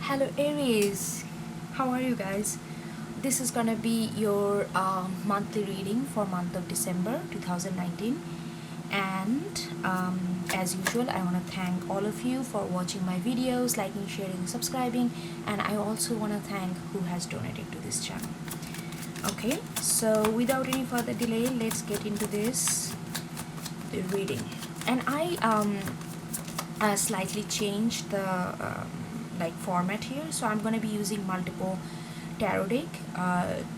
Hello Aries, how are you guys? This is gonna be your monthly reading for month of December 2019, and as usual I want to thank all of you for watching my videos, liking, sharing, subscribing, and I also want to thank who has donated to this channel. Okay, so without any further delay, let's get into the reading. And I slightly changed the like format here, so I'm going to be using multiple tarot deck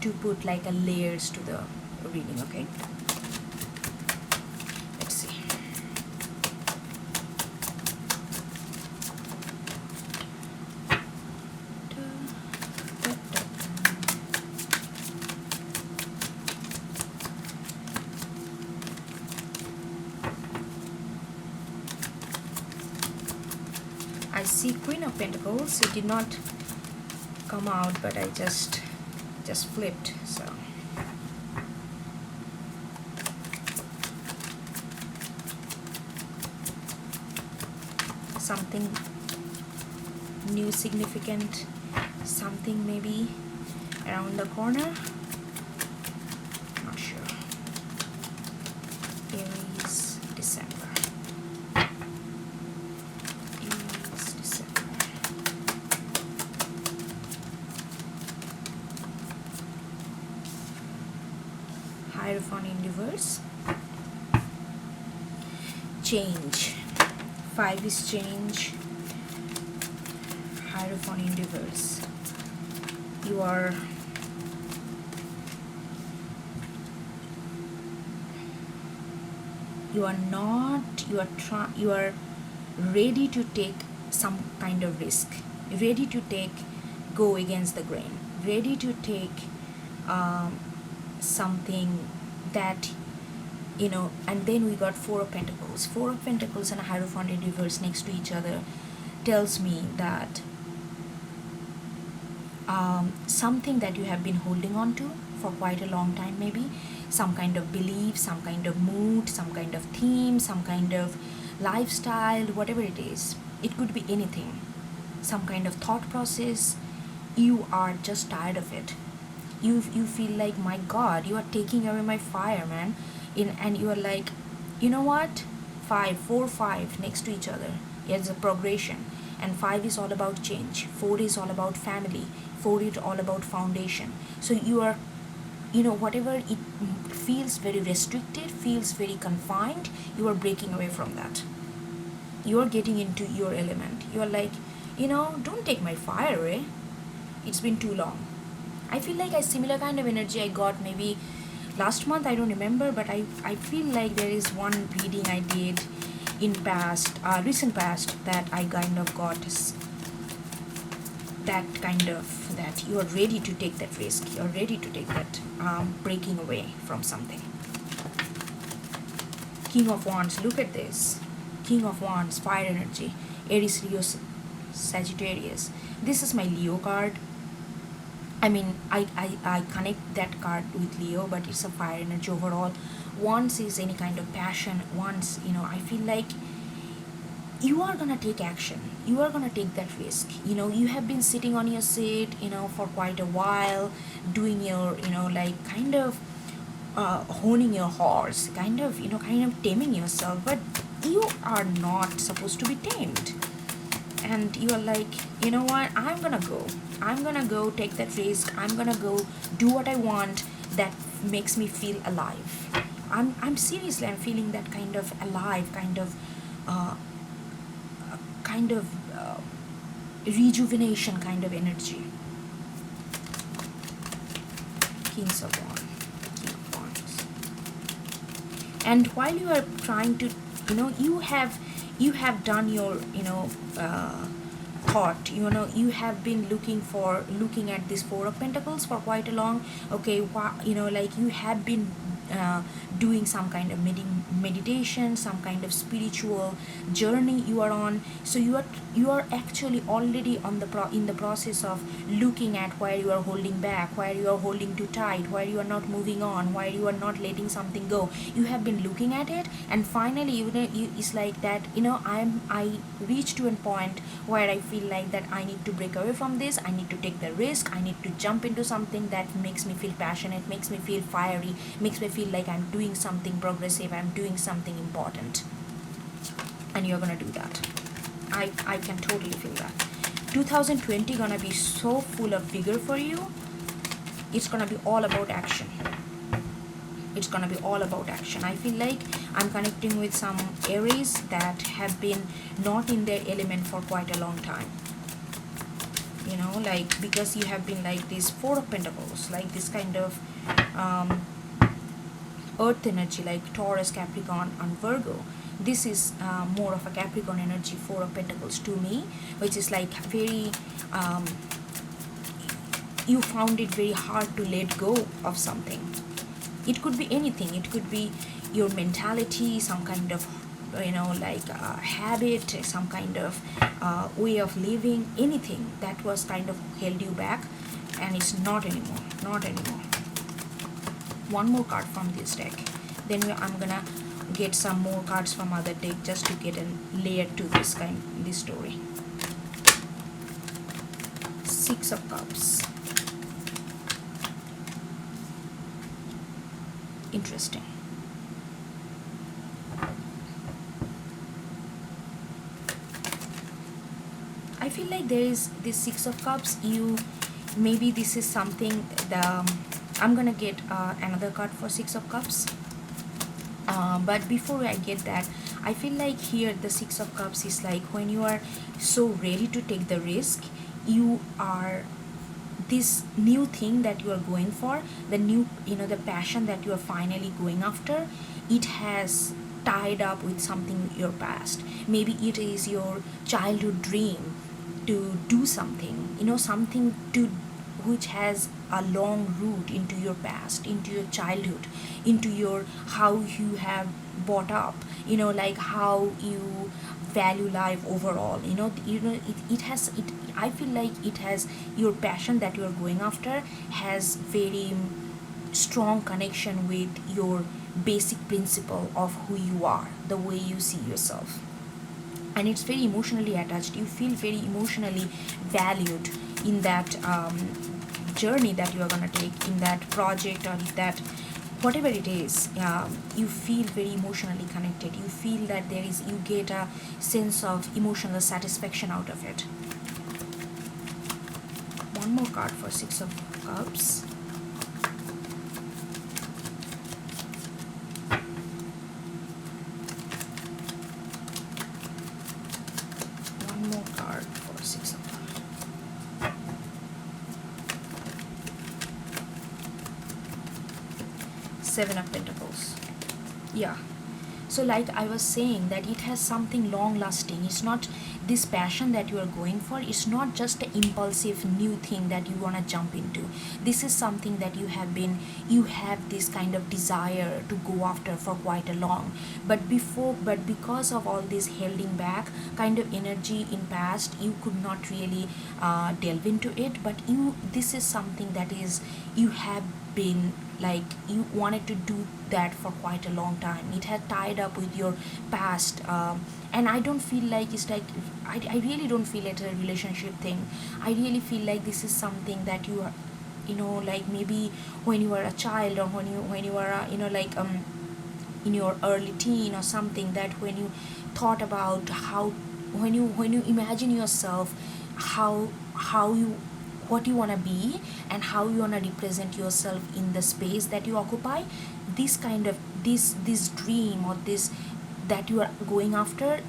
to put like a layers to the reading. Okay, let's see. I see Queen of Pentacles. It did not come out, but I just flipped. So something new, significant, something maybe around the corner. Not sure. Aries, December. Hierophant in reverse. Change. 5 is change. Hierophant in reverse. You are ready to take some kind of risk, ready to go against the grain, ready to take something that and then we got Four of Pentacles. Four of Pentacles and a Hierophant in reverse next to each other tells me that something that you have been holding on to for quite a long time, maybe some kind of belief, some kind of mood, some kind of theme, some kind of lifestyle, whatever it is. It could be anything, some kind of thought process. You are just tired of it. You feel like, my God, you are taking away my fire, man. And you are like, you know what? 5, 4, 5 next to each other. It's a progression. And 5 is all about change. 4 is all about family. 4 is all about foundation. So you are, whatever it feels very restricted, feels very confined, you are breaking away from that. You are getting into your element. You are like, don't take my fire away. It's been too long. I feel like a similar kind of energy I got maybe last month. I don't remember, but I feel like there is one reading I did in recent past, that I kind of got that you are ready to take that risk. You are ready to take that breaking away from something. King of Wands, look at this. King of Wands, fire energy, Aries, Leo, Sagittarius. This is my Leo card. I mean, I connect that card with Leo, but it's a fire energy overall. Wands is any kind of passion. Wands, I feel like you are gonna take action. You are gonna take that risk. You have been sitting on your seat, for quite a while, doing your, like kind of honing your horse, kind of taming yourself, but you are not supposed to be tamed. And you are like, you know what, I'm gonna go take that risk. I'm gonna go do what I want that makes me feel alive. I'm seriously, I'm feeling that kind of alive, kind of rejuvenation kind of energy. Kings of Wands, King of Wands. And while you are trying to, you have done your, thought, you have been looking at this Four of Pentacles for quite a long, okay, like you have been doing some kind of meditation, some kind of spiritual journey you are on. So you are actually already on in the process of looking at where you are holding back, where you are holding too tight, where you are not moving on, where you are not letting something go. You have been looking at it, and finally it's like that, I reach to a point where I feel like that I need to break away from this. I need to take the risk. I need to jump into something that makes me feel passionate, makes me feel fiery, makes me feel like I'm doing something progressive, I'm doing something important. And you're gonna do that. I can totally feel that. 2020 gonna be so full of vigor for you. It's gonna be all about action. It's gonna be all about action. I feel like I'm connecting with some Aries that have been not in their element for quite a long time. Like, because you have been like this Four of Pentacles, like this kind of earth energy, like Taurus, Capricorn, and Virgo. This is more of a Capricorn energy, Four of Pentacles to me, which is like very you found it very hard to let go of something. It could be anything. It could be your mentality, some kind of like habit, some kind of way of living, anything that was kind of held you back, and it's not anymore. One more card from this deck, then I'm gonna get some more cards from other deck just to get a layer to this story. Six of Cups. Interesting. I feel like there is this Six of Cups. Maybe this is something I'm gonna get another card for Six of Cups. But before I get that, I feel like here the Six of Cups is like when you are so ready to take the risk, you are this new thing that you are going for, the new, the passion that you are finally going after, it has tied up with something in your past. Maybe it is your childhood dream to do something, something which has a long root into your past, into your childhood, into your how you have brought up, like how you value life overall. It has it. I feel like it has your passion that you are going after has very strong connection with your basic principle of who you are, the way you see yourself, and it's very emotionally attached. You feel very emotionally valued in that journey that you are going to take, in that project, or that whatever it is. You feel very emotionally connected. You feel that you get a sense of emotional satisfaction out of it. One more card for Six of Cups. One more card for Six of Cups. Seven of Pentacles. Yeah. So like I was saying, that it has something long lasting. It's not this passion that you are going for. It's not just an impulsive new thing that you want to jump into. This is something that you have this kind of desire to go after for quite a long. But because of all this holding back kind of energy in past, you could not really delve into it. But this is something that is, you have been like, you wanted to do that for quite a long time. It had tied up with your past, and I don't feel like it's like, I really don't feel it's a relationship thing. I really feel like this is something that you are, like maybe when you were a child, or when you were like in your early teen or something, that when you thought about how, when you imagine yourself, how you, what you want to be, and how you want to represent yourself in the space that you occupy, this kind of this dream, or this that you are going after,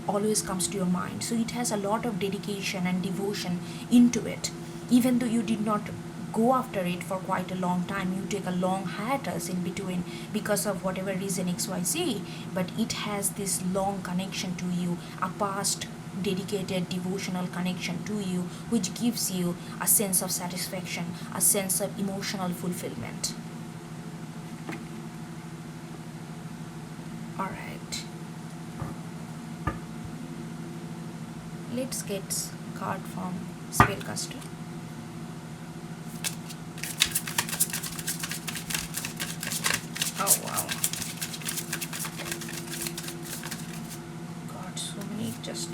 always comes to your mind. So it has a lot of dedication and devotion into it. Even though you did not go after it for quite a long time, you take a long hiatus in between because of whatever reason XYZ, but it has this long connection to you, a past dedicated devotional connection to you, which gives you a sense of satisfaction, a sense of emotional fulfillment. All right. let's get card from Spellcaster. Oh wow, got so many. Just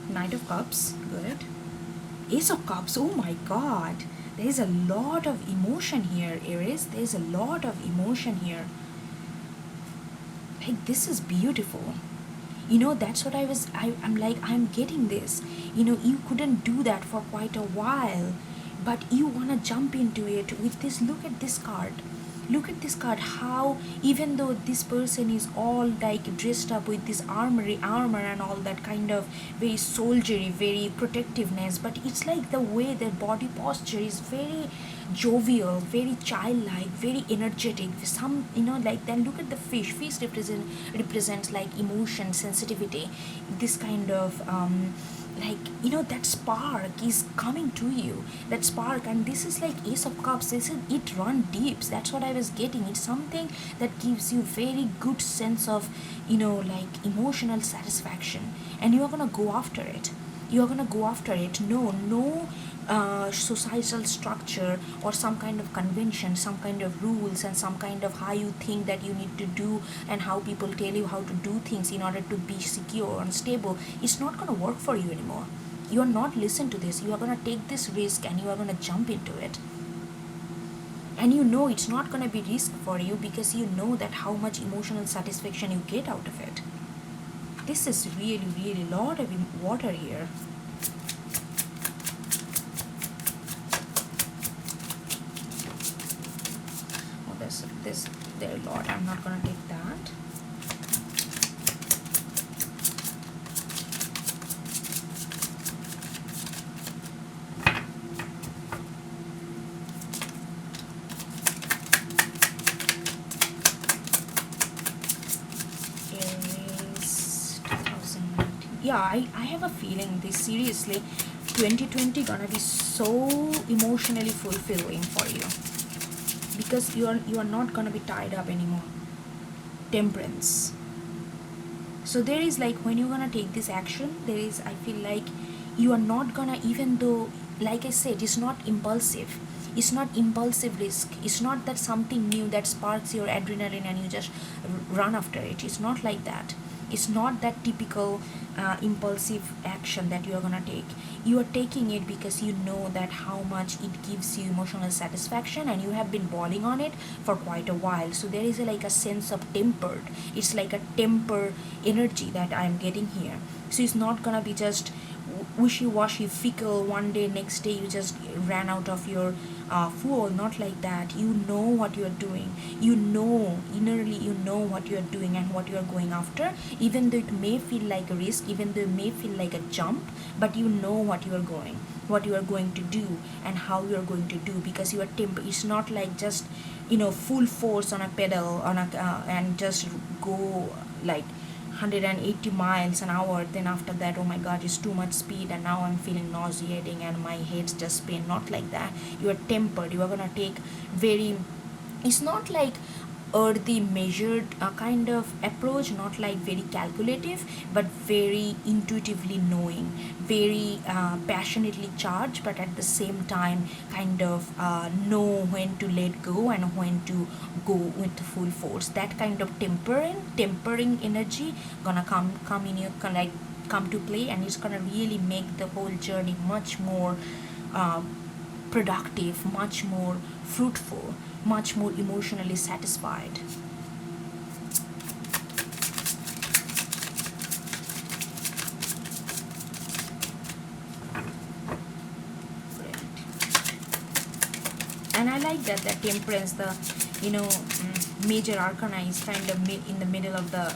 Knight of Cups, good. Ace of Cups, oh my god, there is a lot of emotion here, Aries. There is a lot of emotion here. Like, this is beautiful. You know, that's what I'm like, I'm getting this. You know, you couldn't do that for quite a while, but you want to jump into it with this. Look at this card. Look at this card, how even though this person is all like dressed up with this armor and all that kind of very soldiery, very protectiveness, but it's like the way their body posture is very jovial, very childlike, very energetic. Some, you know, like, then look at the fish. Fish represents like emotion, sensitivity, this kind of like, you know, that spark is coming to you, that spark. And this is like Ace of Cups. This is, it run deeps. That's what I was getting. It's something that gives you very good sense of, you know, like emotional satisfaction, and you are gonna go after it. You are gonna go after it. No societal structure or some kind of convention, some kind of rules, and some kind of how you think that you need to do, and how people tell you how to do things in order to be secure and stable. It's not going to work for you anymore. You are not listen to this. You are going to take this risk and you are going to jump into it. And you know it's not going to be risk for you, because you know that how much emotional satisfaction you get out of it. This is really lot of water here. There a lot. I'm not gonna take that. Aries 2019. Yeah, I have a feeling this, seriously, 2020 gonna be so emotionally fulfilling for you, because you are not gonna be tied up anymore. Temperance. So there is like, when you're gonna take this action, there is, I feel like you are not gonna, even though, like I said, it's not impulsive. It's not impulsive risk. It's not that something new that sparks your adrenaline and you just run after it. It's not like that. It's not that typical impulsive action that you are gonna take. You are taking it because you know that how much it gives you emotional satisfaction, and you have been boiling on it for quite a while. So there is like a sense of tempered. It's like a temper energy that I am getting here. So it's not gonna be just wishy-washy, fickle. One day, next day you just ran out of your fuel. Not like that. You know what you are doing. You know, innerly you know what you are doing and what you are going after, even though it may feel like a risk, even though it may feel like a jump, but you know what you are going to do and how you are going to do, because you are it's not like just, you know, full force on a pedal on a and just go like 180 miles an hour. Then after that, oh my god, it's too much speed and now I'm feeling nauseating and my head's just spin. Not like that. You are tempered. You are gonna take very, it's not like earthy measured kind of approach, not like very calculative, but very intuitively knowing, very passionately charged, but at the same time kind of know when to let go and when to go with full force. That kind of tempering energy gonna come in your, like, come to play, and it's gonna really make the whole journey much more productive, much more fruitful, much more emotionally satisfied. And I like that temperance, the, you know, major arcana is kind of in the middle of the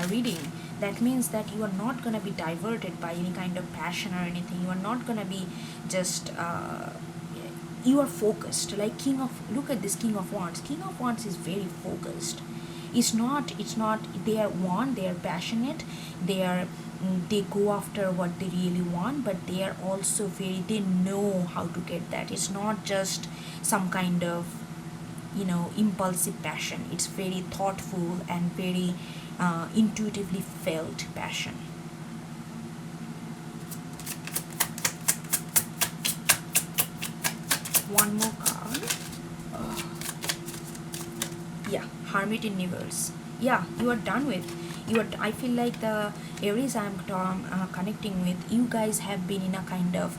reading. That means that you are not going to be diverted by any kind of passion or anything. You are not going to be just you are focused. Like King of, look at this King of Wands. King of Wands is very focused. It's not they are one, they are passionate, they are they go after what they really want, but they are also very, they know how to get that. It's not just some kind of impulsive passion. It's very thoughtful and very intuitively felt passion. One more card. Yeah, Hermit in Universe. Yeah, you are done with. I feel like the Aries I'm connecting with, you guys have been in a kind of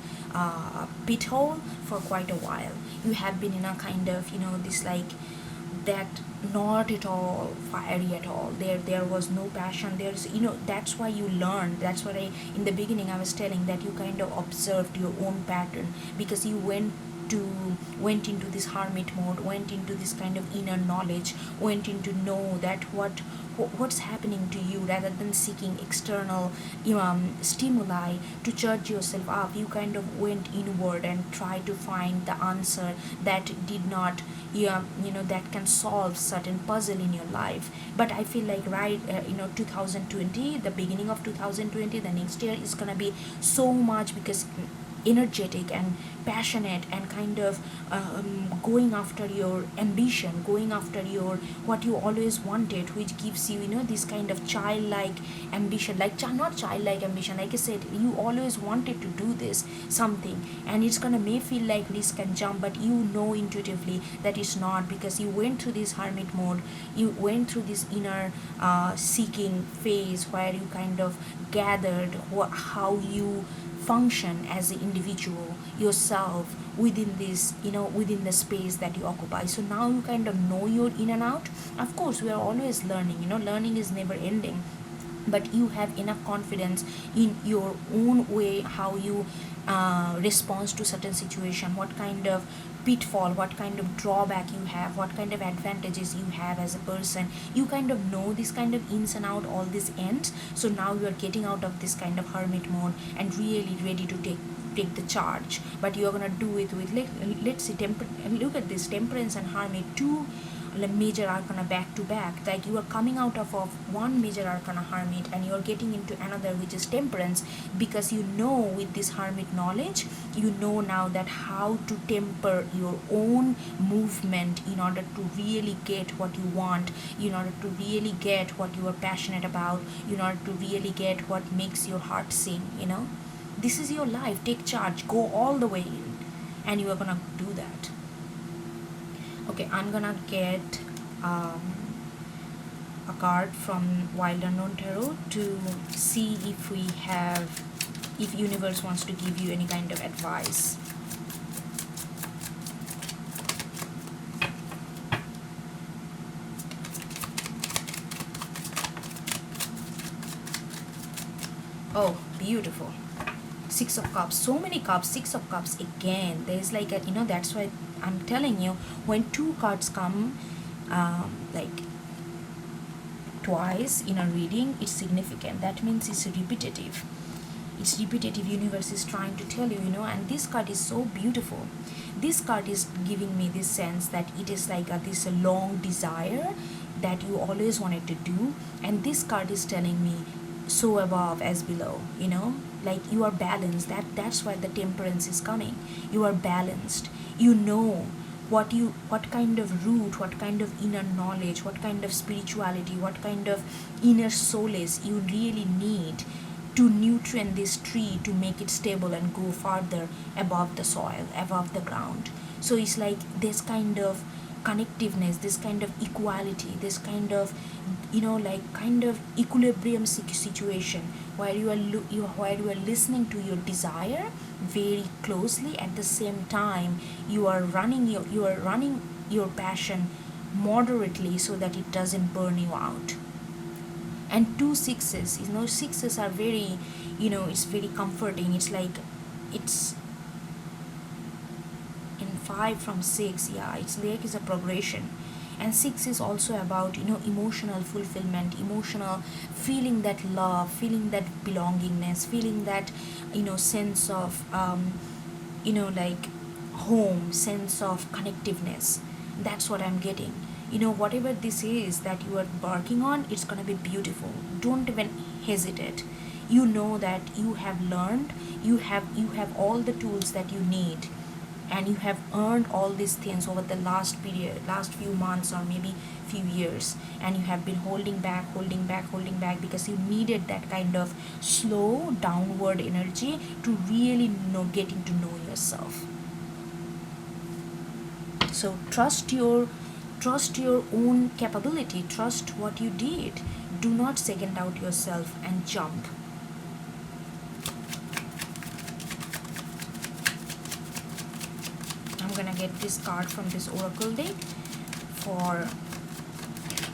pit hole for quite a while. You have been in a kind of, this like that, not at all fiery at all. There was no passion. There's, that's why you learned. That's what I, in the beginning I was telling, that you kind of observed your own pattern, because you went into this hermit mode, went into this kind of inner knowledge, went into know that what's happening to you, rather than seeking external stimuli to charge yourself up. You kind of went inward and tried to find the answer that did not, that can solve certain puzzle in your life. But I feel like, right, 2020, the beginning of 2020, the next year is gonna be so much, because energetic and passionate and kind of going after your ambition, going after your what you always wanted, which gives you, this kind of childlike ambition, like not childlike ambition, like I said, you always wanted to do this something, and it's gonna may feel like risk and jump, but you know intuitively that it's not, because you went through this hermit mode, you went through this inner seeking phase, where you kind of gathered how you function as an individual yourself within this, within the space that you occupy. So now you kind of know your in and out. Of course, we are always learning, learning is never ending, but you have enough confidence in your own way, how you respond to certain situation, what kind of pitfall, what kind of drawback you have, what kind of advantages you have as a person. You kind of know this kind of ins and out, all these ends. So now you are getting out of this kind of hermit mode and really ready to take the charge. But you're gonna do it with, let's see, look at this, temperance and hermit, two major arcana back to back. Like you are coming out of one major arcana, hermit, and you're getting into another, which is temperance, because with this hermit knowledge, now that how to temper your own movement in order to really get what you want, in order to really get what you are passionate about, in order to really get what makes your heart sing. This is your life. Take charge, go all the way in, and you are gonna do that. Okay, I'm gonna get a card from Wild Unknown Tarot to see if universe wants to give you any kind of advice. Oh, beautiful. Six of Cups, so many cups, Six of Cups again. There's like that's why I'm telling you, when two cards come like twice in a reading, it's significant. That means it's repetitive. Universe is trying to tell you, and this card is so beautiful. This card is giving me this sense that it is like this long desire that you always wanted to do, and this card is telling me so above as below, like you are balanced. That's why the temperance is coming. You are balanced. What kind of root, what kind of inner knowledge, what kind of spirituality, what kind of inner solace you really need to nutrient this tree to make it stable and go farther above the soil, above the ground. So it's like this kind of connectiveness, this kind of equality, this kind of kind of equilibrium situation, where you are listening to your desire very closely. At the same time, you are running your passion moderately, so that it doesn't burn you out. And two sixes, sixes are very, it's very comforting. It's like it's in 5 from 6. Yeah, it's like it's a progression. And 6 is also about emotional fulfillment, emotional feeling, that love, feeling that belongingness, feeling that sense of like home, sense of connectiveness. That's what I'm getting. Whatever this is that you are working on, it's gonna be beautiful. Don't even hesitate. That you have learned, you have all the tools that you need, and you have earned all these things over the last few months or maybe few years, and you have been holding back because you needed that kind of slow downward energy to really getting to know yourself. So trust your own capability, trust what you did. Do not second out yourself and jump. I'm gonna get this card from this oracle deck for,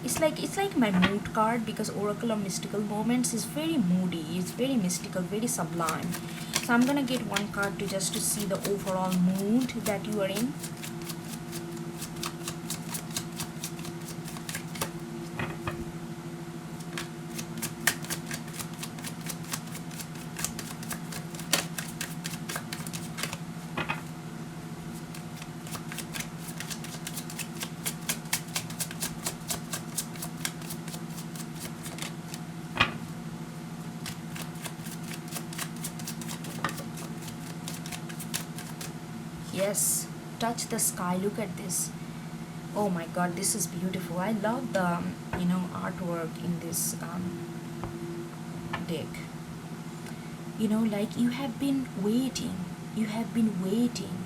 it's like my mood card, because oracle of mystical moments is very moody, it's very mystical, very sublime. So I'm gonna get one card to just to see the overall mood that you are in. Yes, touch the sky. Look at this. Oh my god, this is beautiful. I love the artwork in this deck. Like you have been waiting. You have been waiting.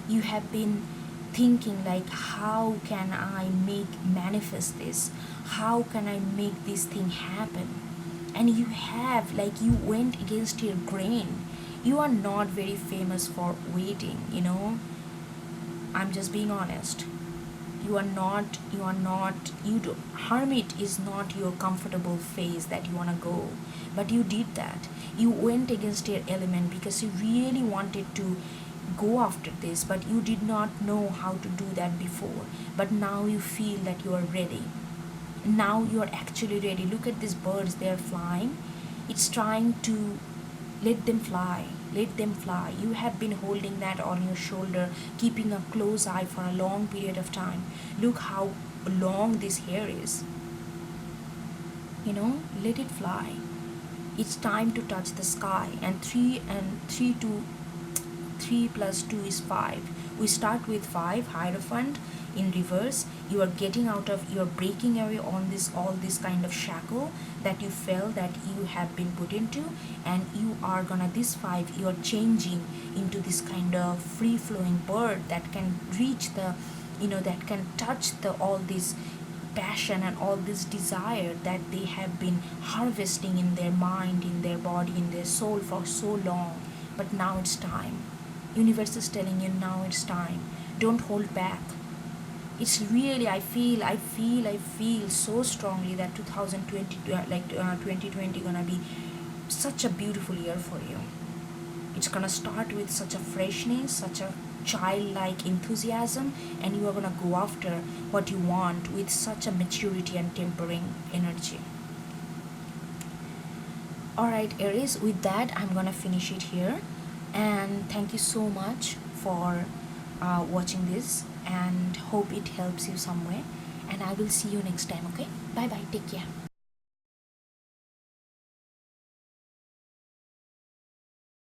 You have been thinking like, how can I manifest this? How can I make this thing happen? And you have, like, you went against your grain. You are not very famous for waiting. I'm just being honest. Hermit is not your comfortable phase that you want to go, but you did that. You went against your element because you really wanted to go after this, but you did not know how to do that before. But now you feel that you are ready. Now you are actually ready. Look at these birds, they are flying. It's trying to let them fly. Let them fly. You have been holding that on your shoulder, keeping a close eye for a long period of time. Look how long this hair is. Let it fly. It's time to touch the sky. And 3 plus 2 is 5. We start with 5, Hierophant in reverse. You are breaking away on all this kind of shackle that you felt that you have been put into, and you are gonna, this 5, you are changing into this kind of free flowing bird that can reach that can touch all this passion and all this desire that they have been harvesting in their mind, in their body, in their soul for so long. But now it's time. Universe is telling you, now it's time. Don't hold back. It's really, I feel so strongly that 2020 gonna be such a beautiful year for you. It's gonna start with such a freshness, such a childlike enthusiasm, and you are gonna go after what you want with such a maturity and tempering energy. Alright, Aries, with that I'm gonna finish it here, and thank you so much for watching this, and hope it helps you somewhere, and I will see you next time. Okay, bye bye, take care.